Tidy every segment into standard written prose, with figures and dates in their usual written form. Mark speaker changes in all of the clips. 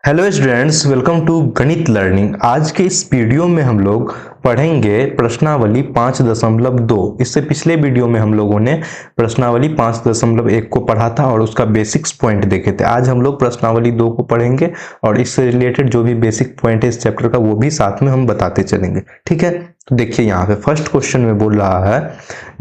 Speaker 1: Hello students, welcome to गणित learning. आज के इस वीडियो में हम लोग पढ़ेंगे प्रश्नावली 5.2। इससे पिछले वीडियो में हम लोगों ने प्रश्नावली 5.1 को पढ़ा था और उसका बेसिक्स पॉइंट देखे थे। आज हम लोग प्रश्नावली 2 को पढ़ेंगे और इससे रिलेटेड जो भी बेसिक पॉइंट है इस चैप्टर का वो भी साथ में हम बताते चलेंगे। ठीक है, तो देखिए यहाँ पे फर्स्ट क्वेश्चन में बोल रहा है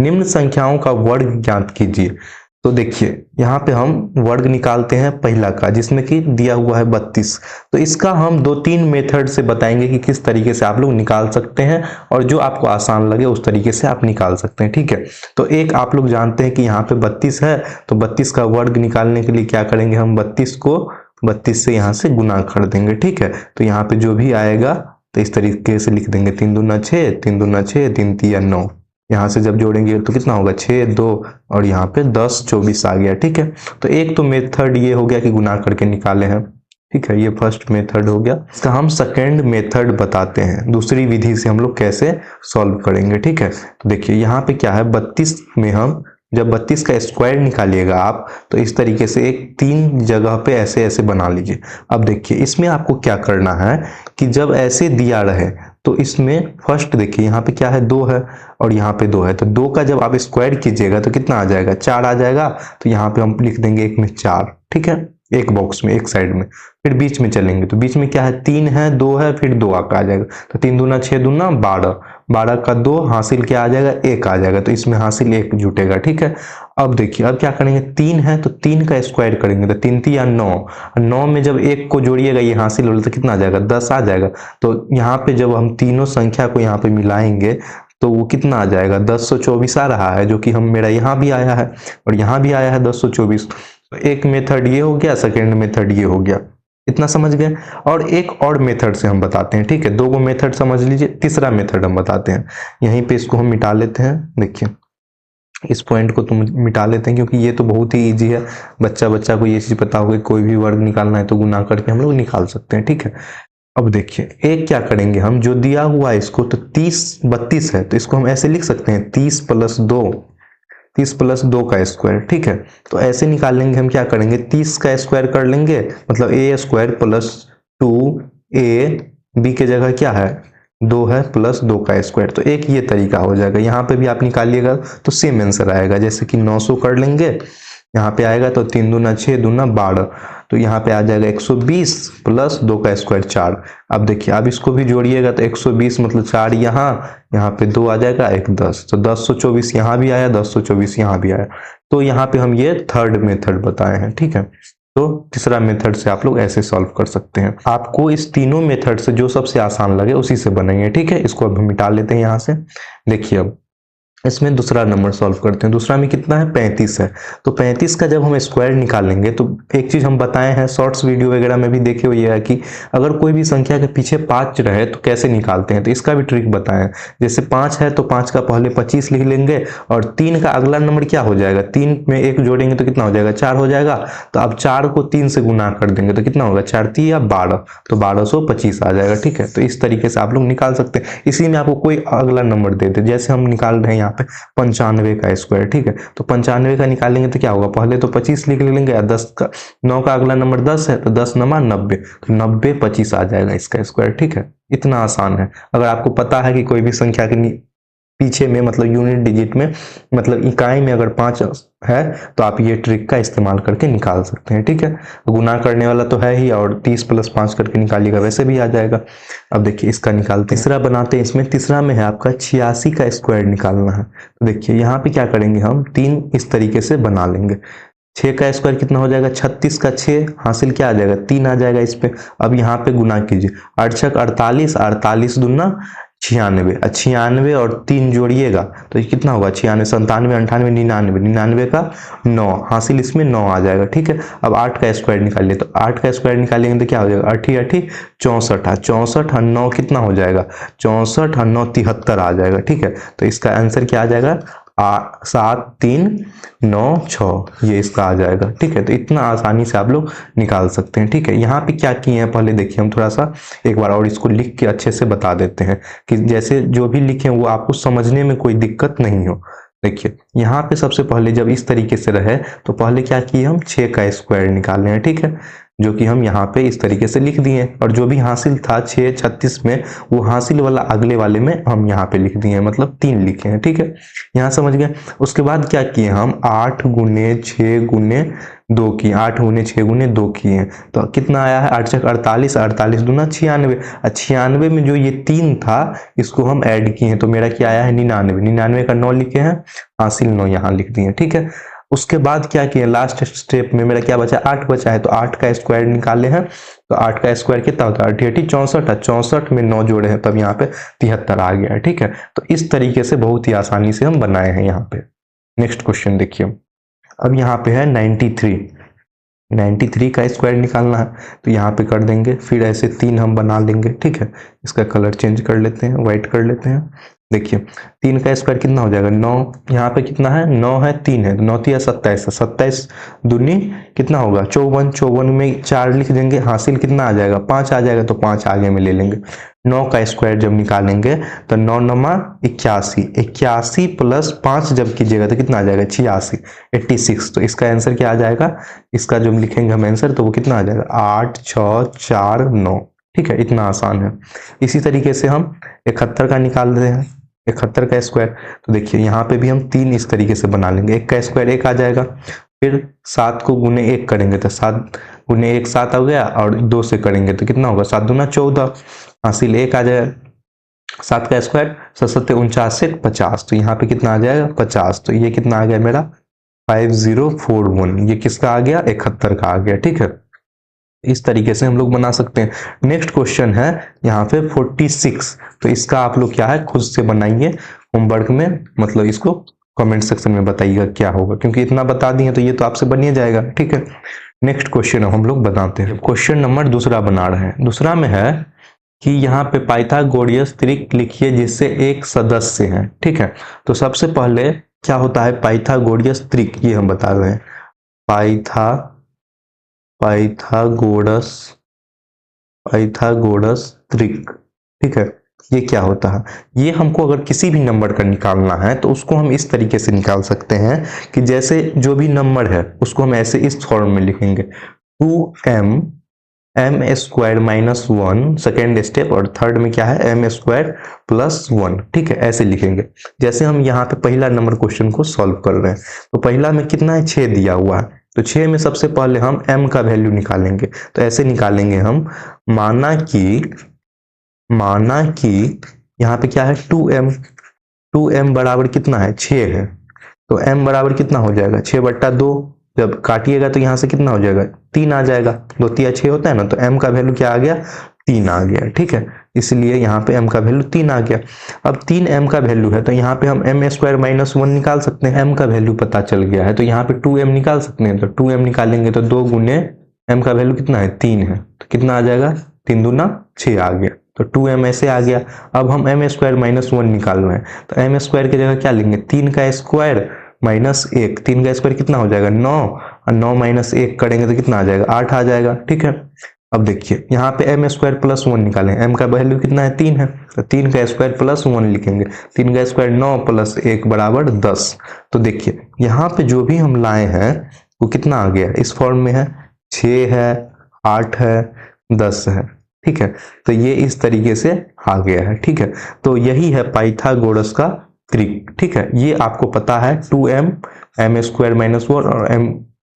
Speaker 1: निम्न संख्याओं का वर्ग ज्ञात कीजिए। तो देखिए यहाँ पे हम वर्ग निकालते हैं पहला का, जिसमें कि दिया हुआ है 32। तो इसका हम 2-3 मेथड से बताएंगे कि किस तरीके से आप लोग निकाल सकते हैं और जो आपको आसान लगे उस तरीके से आप निकाल सकते हैं। ठीक है, तो एक आप लोग जानते हैं कि यहाँ पे 32 है, तो 32 का वर्ग निकालने के लिए क्या करेंगे, हम 32 को 32 से यहाँ से गुना कर देंगे। ठीक है, तो यहाँ पे जो भी आएगा तो इस तरीके से लिख देंगे 3 दूना 6, 3 दूना 6, 3 तिया 9। यहाँ से जब जोड़ेंगे तो कितना होगा 6, 2 और यहाँ पे 10, 24 आ गया। ठीक है, तो एक तो मेथड ये हो गया कि गुना करके निकाले हैं। ठीक है, ये फर्स्ट मेथड हो गया। इसका हम सेकेंड मेथड बताते हैं, दूसरी विधि से हम लोग कैसे सॉल्व करेंगे। ठीक है, तो देखिए यहाँ पे क्या है, 32 में हम जब 32 का स्क्वायर निकालिएगा आप तो इस तरीके से एक 3 जगह पे ऐसे ऐसे बना लीजिए। अब देखिए इसमें आपको क्या करना है कि जब ऐसे दिया रहे तो इसमें फर्स्ट देखिए यहाँ पे क्या है, 2 है और यहाँ पे 2 है, तो 2 का जब आप स्क्वायर कीजिएगा तो कितना आ जाएगा, 4 आ जाएगा। तो यहाँ पे हम लिख देंगे एक में 4। ठीक है, एक बॉक्स में एक साइड में। फिर बीच में चलेंगे तो बीच में क्या है, 3 है, 2 है, फिर 2 आका आ जाएगा। तो 3 दूना 6 दूना 12, 12 का 2 हासिल क्या आ जाएगा, 1 आ जाएगा। तो इसमें हासिल 1 जुटेगा। ठीक है, अब देखिए अब क्या करेंगे, 3 है तो 3 का स्क्वायर करेंगे तो 3 तिया 9, 9 में जब 1 को जोड़िएगा ये हासिल हो तो कितना आ जाएगा, 10 आ जाएगा। तो यहाँ पे जब हम तीनों संख्या को यहाँ पे मिलाएंगे तो वो कितना आ जाएगा, 1024 आ रहा है, जो कि हम मेरा यहाँ भी आया है और यहाँ भी आया है 1024। तो एक मेथड ये हो गया, सेकेंड मेथड ये हो गया। इतना समझ गए। और एक और मेथड से हम बताते हैं। ठीक है, 2 मेथड समझ लीजिए, तीसरा मेथड हम बताते हैं। यहीं पे इसको हम मिटा लेते हैं। देखिए इस पॉइंट को तुम मिटा लेते हैं क्योंकि ये तो बहुत ही इजी है। बच्चा को ये चीज पता होगा, कोई भी वर्ग निकालना है तो गुना करके हम लोग निकाल सकते हैं। ठीक है, अब देखिए एक क्या करेंगे, हम जो दिया हुआ है इसको तो 32 है तो इसको हम ऐसे लिख सकते हैं 30 + 2, 30 + 2 का स्क्वायर। ठीक है, तो ऐसे निकालेंगे हम, क्या करेंगे 30 का स्क्वायर कर लेंगे, मतलब a² + 2a, b के जगह क्या है 2 है + 2 का स्क्वायर। तो एक ये तरीका हो जाएगा। यहाँ पे भी आप निकालिएगा तो सेम आंसर आएगा, जैसे कि 900 कर लेंगे, यहाँ पे आएगा तो 3 दूना 6 दूना 12, तो यहाँ पे आ जाएगा 120 + 2 का स्क्वायर 4। अब देखिए अब इसको भी जोड़िएगा तो 120 मतलब 4 यहाँ पे 2 आ जाएगा, 1 10, तो 1024 यहाँ भी आया, 1024 यहाँ भी आया। तो यहाँ पे हम ये थर्ड मेथड बताए हैं। ठीक है, तो तीसरा मेथड से आप लोग ऐसे सॉल्व कर सकते हैं। आपको इस तीनों मेथड से जो सबसे आसान लगे उसी से बनेंगे। ठीक है, इसको अब हम मिटा लेते हैं यहाँ से। देखिए अब इसमें दूसरा नंबर सॉल्व करते हैं। दूसरा में कितना है, 35 है। तो 35 का जब हम स्क्वायर निकालेंगे तो एक चीज हम बताए हैं, शॉर्ट्स वीडियो वगैरह में भी देखे हुए है कि अगर कोई भी संख्या के पीछे 5 रहे तो कैसे निकालते हैं। तो इसका भी ट्रिक बताएं। जैसे 5 है तो 5 का पहले 25 लिख लेंगे और 3 का अगला नंबर क्या हो जाएगा, 3 में 1 जोड़ेंगे तो कितना हो जाएगा, 4 हो जाएगा। तो अब 4 को 3 से गुना कर देंगे तो कितना होगा, 4 तिया 12, तो 1225 आ जाएगा। ठीक है, तो इस तरीके से आप लोग निकाल सकते हैं। इसी में आपको कोई अगला नंबर दे दे, जैसे हम निकाल रहे हैं यहाँ पे 95 का स्क्वायर। ठीक है, तो 95 का निकालेंगे तो क्या होगा, पहले तो 25 लिख लेंगे, 10 का 9 का अगला नंबर 10 है तो 10 नमा 90, तो 90 25 आ जाएगा इसका स्क्वायर। ठीक है, इतना आसान है। अगर आपको पता है कि कोई भी संख्या के पीछे में मतलब यूनिट डिजिट में मतलब इकाई में अगर 5 है तो आप ये ट्रिक का इस्तेमाल करके निकाल सकते हैं। ठीक है, गुना करने वाला तो है ही और 30 + 5 करके निकालिएगा, वैसे भी आ जाएगा। अब देखिए इसका निकालते, तीसरा बनाते हैं। इसमें तीसरा में है आपका 86 का स्क्वायर निकालना है। तो देखिए यहाँ पे क्या करेंगे, हम 3 इस तरीके से बना लेंगे। 6 का स्क्वायर कितना हो जाएगा, 36 का 6 हासिल क्या आ जाएगा, 3 आ जाएगा इस पे। अब यहाँ पे गुना कीजिए, 8 × 48, 48 दूना 96, 96 और 3 जोड़िएगा तो ये कितना होगा, 96, 97, 98, 99, 99 का 9 हासिल इसमें 9 आ जाएगा। ठीक है, अब 8 का स्क्वायर निकालिए, तो 8 का स्क्वायर निकालेंगे तो क्या हो जाएगा, 8 × 8 64, 64 और 9 कितना हो जाएगा, 64 और 9 73 आ जाएगा। ठीक है, तो इसका आंसर क्या आ जाएगा, 7 3 9 6, ये इसका आ जाएगा। ठीक है, तो इतना आसानी से आप लोग निकाल सकते हैं। ठीक है, यहाँ पे क्या किए हैं पहले देखिए, हम थोड़ा सा एक बार और इसको लिख के अच्छे से बता देते हैं कि जैसे जो भी लिखे वो आपको समझने में कोई दिक्कत नहीं हो। देखिए यहाँ पे सबसे पहले जब इस तरीके से रहे तो पहले क्या किए हम, 6 का स्क्वायर निकाले हैं। ठीक है, जो कि हम यहाँ पे इस तरीके से लिख दिए, और जो भी हासिल था 6 36 में, वो हासिल वाला अगले वाले में हम यहाँ पे लिख दिए, मतलब 3 लिखे हैं। ठीक है, यहाँ समझ गए। उसके बाद क्या किए हम, 8 गुने 6 गुने 2 किए, 8 गुने 6 गुने 2 किए हैं, तो कितना आया है 8 छक 48, 48 दूना 96, 96 में जो ये 3 था इसको हम ऐड किए हैं, तो मेरा क्या आया है 99, 99 का 9 लिखे हैं, हासिल 9 यहाँ लिख दिए। ठीक है, उसके बाद क्या किया, लास्ट स्टेप में मेरा क्या बचा, 8 बचा है, तो 8 का स्क्वायर निकाले हैं, तो 8 का स्क्वायर कितना होता है 88, 64 है, 64 में 9 जोड़े हैं, तब यहाँ पे 73 आ गया है। ठीक है, तो इस तरीके से बहुत ही आसानी से हम बनाए हैं यहाँ पे। नेक्स्ट क्वेश्चन देखिए, अब यहाँ पे है 93, 93 का स्क्वायर निकालना है, तो यहाँ पे कर देंगे, फिर ऐसे 3 हम बना लेंगे। ठीक है, इसका कलर चेंज कर लेते हैं, व्हाइट कर लेते हैं। देखिए 3 का स्क्वायर कितना हो जाएगा 9, यहाँ पे कितना है 9 है, 3 है, 9 3 27 है, 27 दूनी कितना होगा 54, 54 में 4 लिख देंगे, हासिल कितना आ जाएगा 5 आ जाएगा, तो 5 आगे में ले लेंगे। 9 का स्क्वायर जब निकालेंगे तो 9 9 81, 81 प्लस 5 जब कीजिएगा तो कितना आ जाएगा 86, 86। तो इसका आंसर क्या आ जाएगा, इसका जब लिखेंगे हम आंसर तो वो कितना आ जाएगा 8 6 4 9। ठीक है, इतना आसान है। इसी तरीके से हम 71 का निकाल रहे हैं, 71 का स्क्वायर, तो देखिए यहाँ पे भी हम 3 इस तरीके से बना लेंगे, 1 का स्क्वायर 1 आ जाएगा, फिर 7 को गुने 1 करेंगे तो 7 गुने 1 7 आ गया, और 2 से करेंगे तो कितना होगा 7 दूना 14, हासिल 1 आ जाएगा। 7 का स्क्वायर 7 7 49 से 50, तो यहाँ पे कितना आ जाएगा 50, तो ये कितना आ गया मेरा 5041, ये किसका आ गया 71 का आ गया। ठीक है, इस तरीके से हम लोग बना सकते हैं। नेक्स्ट क्वेश्चन है यहाँ पे 46, तो इसका आप लोग क्या है खुद से बनाइए होमवर्क में, मतलब इसको कमेंट सेक्शन में बताइएगा क्या होगा, क्योंकि इतना बता दिए तो ये तो आपसे बन ही जाएगा। ठीक है, नेक्स्ट क्वेश्चन हम लोग बनाते हैं। क्वेश्चन नंबर दूसरा बना रहे हैं। दूसरा में है कि यहाँ पे पाइथागोरस त्रिक लिखिए जिससे एक सदस्य है। ठीक है, तो सबसे पहले क्या होता है पाइथागोरस त्रिक, ये हम बता रहे हैं। पाइथागोरस त्रिक। ठीक है, ये क्या होता है, ये हमको अगर किसी भी नंबर का निकालना है तो उसको हम इस तरीके से निकाल सकते हैं कि जैसे जो भी नंबर है उसको हम ऐसे इस फॉर्म में लिखेंगे 2m m square minus 1 second step, और थर्ड में क्या है m स्क्वायर प्लस 1। ठीक है, ऐसे लिखेंगे। जैसे हम यहाँ पे पहला नंबर क्वेश्चन को सॉल्व कर रहे हैं, तो पहला में कितना है 6 दिया हुआ है, तो 6 में सबसे पहले हम m का वैल्यू निकालेंगे, तो ऐसे निकालेंगे हम, माना कि यहाँ पे क्या है 2m बराबर कितना है 6 है, तो m बराबर कितना हो जाएगा 6/2, जब काटिएगा तो यहाँ से कितना हो जाएगा 3 आ जाएगा, 2 3 6 होता है ना, तो m का वैल्यू क्या आ गया 3 आ गया। ठीक है, इसलिए यहाँ पे m का वैल्यू 3 आ गया। अब 3 m का वैल्यू है तो यहाँ पे हम m स्क्वायर माइनस 1 निकाल सकते हैं, m का वैल्यू पता चल गया है तो यहाँ पे 2m निकाल सकते हैं, तो 2m निकालेंगे तो 2 गुने m का वैल्यू कितना है 3 है, तो कितना आ जाएगा 3 दूना 6 आ गया, तो 2m ऐसे आ गया। अब हम m स्क्वायर माइनस 1 निकाल रहे हैं, तो m स्क्वायर की जगह क्या लेंगे 3 का स्क्वायर माइनस 1, 3 का स्क्वायर कितना हो जाएगा 9, और 9 माइनस 1 करेंगे तो कितना आ जाएगा 8 आ जाएगा। ठीक है, अब देखिए यहाँ पे m स्क्वायर प्लस 1 निकालें, m का वैल्यू कितना है 3 है, तो 3 का स्क्वायर प्लस 1 लिखेंगे, 3 का स्क्वायर 9 प्लस 1 बराबर 10। तो देखिए यहाँ पे जो भी हम लाए हैं वो कितना आ गया इस फॉर्म में है, 6 है 8 है 10 है। ठीक है, तो ये इस तरीके से आ गया है। ठीक है, तो यही है पाइथागोरस का त्रिक। ठीक है, ये आपको पता है 2m m स्क्वायर माइनस 1 और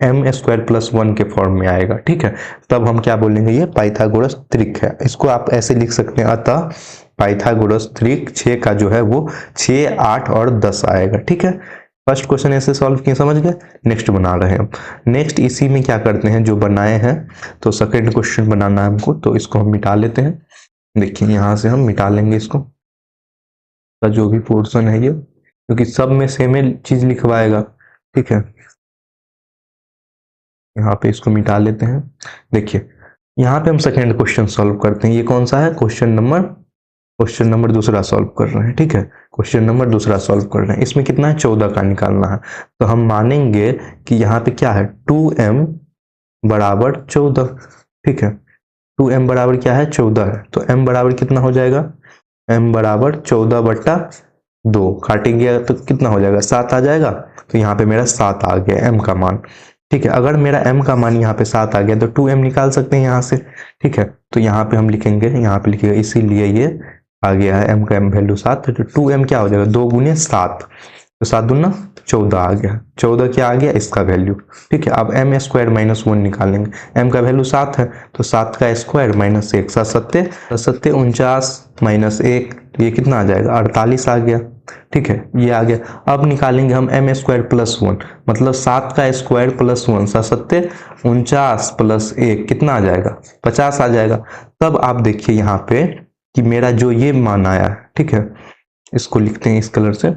Speaker 1: m स्क्वायर प्लस 1 के फॉर्म में आएगा। ठीक है, तब हम क्या बोलेंगे ये पाइथागोरस त्रिक है। इसको आप ऐसे लिख सकते हैं, अतः पाइथागोरस त्रिक 6 का जो है वो 6 8 और 10 आएगा। ठीक है, फर्स्ट क्वेश्चन ऐसे सॉल्व किए, समझ गए। नेक्स्ट बना रहे हैं हम। नेक्स्ट इसी में क्या करते हैं, जो बनाए हैं तो सेकंड क्वेश्चन बनाना है हमको, तो इसको हम मिटा लेते हैं। देखिए यहाँ से हम मिटा लेंगे इसको, का जो भी पोर्शन है ये, क्योंकि सब में सेम चीज लिखवाएगा। ठीक है, यहाँ पे इसको मिटा लेते हैं। देखिए यहाँ पे हम सेकंड क्वेश्चन सॉल्व करते हैं। ये कौन सा है क्वेश्चन नंबर दूसरा सॉल्व कर रहे हैं। ठीक है, क्वेश्चन नंबर दूसरा सॉल्व कर रहे हैं। इसमें कितना है 14 का निकालना है, तो हम मानेंगे कि यहाँ पे क्या है 2m बराबर 14। ठीक है, 2m बराबर क्या है 14 है, तो m बराबर कितना हो जाएगा, m बराबर 14/2, काटेंगे तो कितना हो जाएगा 7 आ जाएगा, तो यहाँ पे मेरा 7 आ गया m का मान। ठीक है। अगर मेरा m का मान यहाँ पे 7 आ गया तो 2m निकाल सकते हैं यहाँ से। ठीक है, तो यहाँ पे हम लिखेंगे, यहाँ पे लिखिएगा, इसीलिए ये आ गया है m का m वैल्यू 7, तो 2m क्या हो जाएगा, 2 गुने 7, तो 7 दूना 14 आ गया। 14 क्या आ गया, इसका वैल्यू। ठीक है, अब m स्क्वायर माइनस 1 निकालेंगे। m का वैल्यू 7 है तो 7 का स्क्वायर माइनस 1, 7 सत्ते 49 माइनस 1, ये कितना आ जाएगा, 48 आ गया। ठीक है, ये आ गया। अब निकालेंगे हम m स्क्वायर प्लस 1, मतलब 7 का स्क्वायर प्लस 1, 7 सत्ते 49 प्लस 1 कितना आ जाएगा, 50 आ जाएगा। तब आप देखिए यहाँ पे कि मेरा जो ये मान आया, ठीक है, इसको लिखते हैं इस कलर से,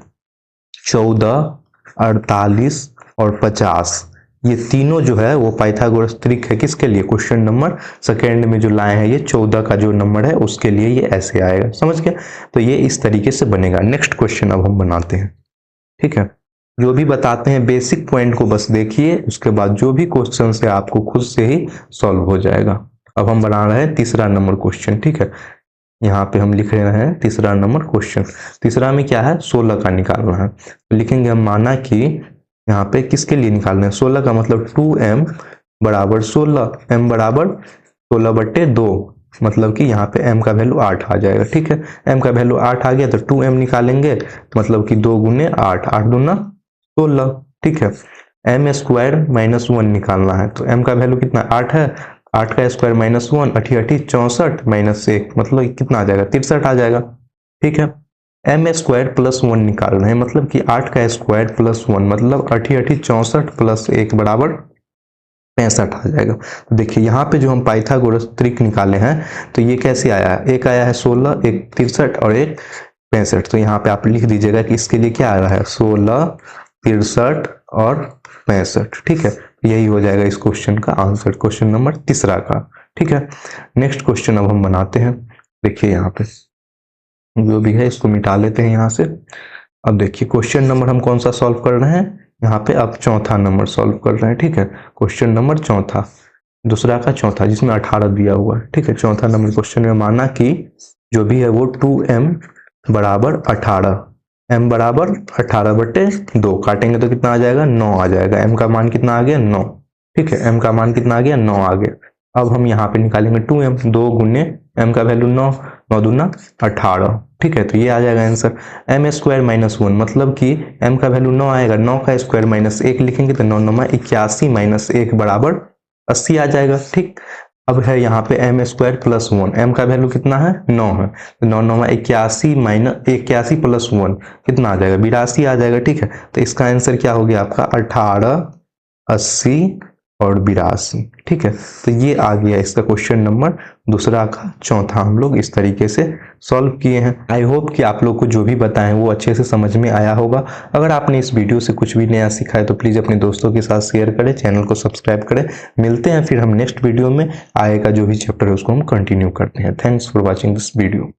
Speaker 1: 14, 48 और 50, ये तीनों जो है वो पाइथागोरस त्रिक है। किसके लिए, क्वेश्चन नंबर सेकेंड में जो लाए हैं, ये 14 का जो नंबर है उसके लिए ये ऐसे आएगा, समझ गया। तो ये इस तरीके से बनेगा। नेक्स्ट क्वेश्चन अब हम बनाते हैं। ठीक है, जो भी बताते हैं बेसिक पॉइंट को बस देखिए, उसके बाद जो भी क्वेश्चन है आपको खुद से ही सॉल्व हो जाएगा। अब हम बना रहे हैं तीसरा नंबर क्वेश्चन। ठीक है, यहाँ पे हम लिख रहे हैं तीसरा नंबर क्वेश्चन। तीसरा में क्या है, 16 का निकालना है। लिखेंगे हम, माना कि यहाँ पे किसके लिए निकालना है, 16 का मतलब 2m बराबर 16, m बराबर 16/2, मतलब कि यहाँ पे m का वैल्यू 8 आ जाएगा। ठीक है, m का वैल्यू 8 आ गया तो 2m निकालेंगे, तो मतलब कि 2 गुने 8, 8 दूना 16। ठीक है, m स्क्वायर माइनस 1 निकालना है, तो m का वैल्यू कितना 8 है, 8 का स्क्वायर माइनस 1, 8 8 64 माइनस 1, मतलब कितना आ जाएगा, 63 आ जाएगा। ठीक है, m स्क्वायर प्लस 1 निकालना है, मतलब कि 8 का स्क्वायर प्लस 1, मतलब 8 8 64 प्लस 1 बराबर 65 आ जाएगा। तो देखिए यहाँ पे जो हम पाइथागोरस त्रिक निकाले हैं, तो ये कैसे आया है, एक आया है 16, एक 63 और एक 65। तो यहाँ पे आप लिख दीजिएगा कि इसके लिए क्या आ रहा है, 16, 63 और 65। ठीक है, यही हो जाएगा इस क्वेश्चन का आंसर, क्वेश्चन नंबर तीसरा का। ठीक है, नेक्स्ट क्वेश्चन अब हम बनाते हैं। देखिए यहाँ पे जो भी है इसको मिटा लेते हैं यहाँ से। अब देखिए क्वेश्चन नंबर हम कौन सा सॉल्व कर रहे हैं, यहाँ पे अब चौथा नंबर सॉल्व कर रहे हैं। ठीक है, क्वेश्चन नंबर चौथा, दूसरा का चौथा, जिसमें 18 दिया हुआ है। ठीक है, चौथा नंबर क्वेश्चन में माना कि जो भी है वो 2m बराबर 18, m बराबर 18/2, काटेंगे तो कितना आ जाएगा, 9 आ जाएगा। m का मान कितना आ गया, 9। ठीक है, m का मान कितना आ गया, 9 आ गया। अब हम यहाँ पे निकालेंगे 2m, 2 गुने m का वैल्यू 9, 9 दूना 18। ठीक है, तो ये आ जाएगा आंसर। m स्क्वायर माइनस 1, मतलब कि m का वैल्यू 9 आएगा, 9 का स्क्वायर माइनस 1 लिखेंगे तो 9 9 81 माइनस 1 बराबर 80 आ जाएगा। ठीक, अब है यहाँ पे m स्क्वायर प्लस 1, m का वैल्यू कितना है, 9 है, तो 9 9 81 माइनस 81 प्लस 1 कितना आ जाएगा, 82 आ जाएगा। ठीक है, तो इसका आंसर क्या हो गया आपका, 18, 80 और 82। ठीक है, तो ये आ गया इसका क्वेश्चन नंबर दूसरा का चौथा, हम लोग इस तरीके से सॉल्व किए हैं। आई होप कि आप लोग को जो भी बताएं वो अच्छे से समझ में आया होगा। अगर आपने इस वीडियो से कुछ भी नया सीखा है तो प्लीज़ अपने दोस्तों के साथ शेयर करें, चैनल को सब्सक्राइब करें। मिलते हैं फिर हम नेक्स्ट वीडियो में, आगे का जो भी चैप्टर है उसको हम कंटिन्यू करते हैं। Thanks for watching this video.